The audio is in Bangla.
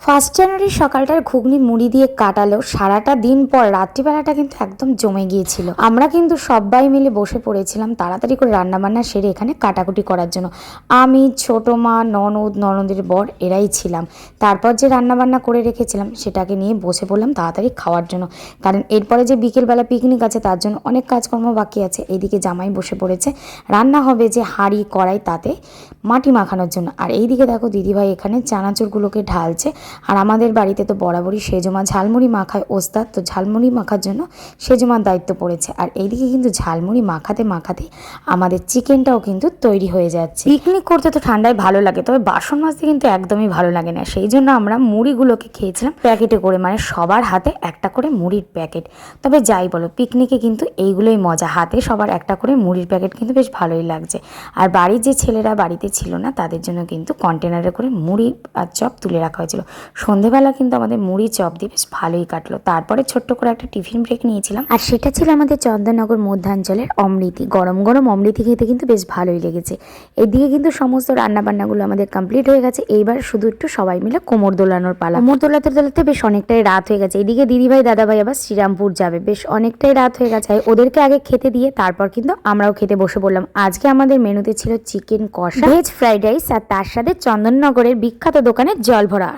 ফার্স্ট জানুয়ারির সকালটার ঘুগনি মুড়ি দিয়ে কাটালেও সারাটা দিন পর রাত্রিবেলাটা কিন্তু একদম জমে গিয়েছিল। আমরা কিন্তু সবাই মিলে বসে পড়েছিলাম তাড়াতাড়ি করে রান্নাবান্না সেরে এখানে কাটাকুটি করার জন্য। আমি, ছোট মা, ননদ, ননদের বর এরাই ছিলাম। তারপর যে রান্নাবান্না করে রেখেছিলাম সেটাকে নিয়ে বসে পড়লাম তাড়াতাড়ি খাওয়ার জন্য, কারণ এরপরে যে বিকেলবেলা পিকনিক আছে তার জন্য অনেক কাজকর্ম বাকি আছে। এইদিকে জামাই বসে পড়েছে, রান্না হবে যে হাঁড়ি কড়াই তাতে মাটি মাখানোর জন্য। আর এইদিকে দেখো দিদিভাই এখানে চানাচুরগুলোকে ঢালছে। আর আমাদের বাড়িতে তো বরাবরই সেজমা ঝালমুড়ি মাখায় ওস্তাদ, তো ঝালমুড়ি মাখার জন্য সেজমার দায়িত্ব পড়েছে। আর এইদিকে কিন্তু ঝালমুড়ি মাখাতে মাখাতে আমাদের চিকেনটাও কিন্তু তৈরি হয়ে যাচ্ছে। পিকনিক করতে তো ঠান্ডায় ভালো লাগে, তবে বাসন মাজতে কিন্তু একদমই ভালো লাগে না। সেই জন্য আমরা মুড়িগুলোকে খেয়েছিলাম প্যাকেটে করে, মানে সবার হাতে একটা করে মুড়ির প্যাকেট। তবে যাই বলো, পিকনিকে কিন্তু এইগুলোই মজা, হাতে সবার একটা করে মুড়ির প্যাকেট কিন্তু বেশ ভালোই লাগছে। আর বাড়ির যে ছেলেরা বাড়িতে ছিল না তাদের জন্য কিন্তু কন্টেনারে করে মুড়ি আর চপ তুলে রাখা হয়েছিল। সন্ধেবেলা কিন্তু আমাদের মুড়ি চপ দিয়ে বেশ ভালোই কাটলো। তারপরে ছোট্ট করে একটা টিফিন ব্রেক নিয়েছিলাম, আর সেটা ছিল আমাদের চন্দননগর মধ্যাঞ্চলের অমৃতি। গরম গরম অমৃতি খেতে কিন্তু বেশ ভালোই লেগেছে। এদিকে কিন্তু সমস্ত রান্নাবান্নাগুলো আমাদের কমপ্লিট হয়ে গেছে। এইবার শুধু একটু সবাই মিলে কোমর দোলানোর পালা। কোমর দোলাতে দোলাতে বেশ অনেকটাই রাত হয়ে গেছে। এদিকে দিদিভাই দাদাভাই আবার শ্রীরামপুর যাবে, বেশ অনেকটাই রাত হয়ে গেছে। ওদেরকে আগে খেতে দিয়ে তারপর কিন্তু আমরাও খেতে বসে পড়লাম। আজকে আমাদের মেনুতে ছিল চিকেন কষা, ভেজ ফ্রাইড রাইস, আর তার সাথে চন্দননগরের বিখ্যাত দোকানের জল ভরা।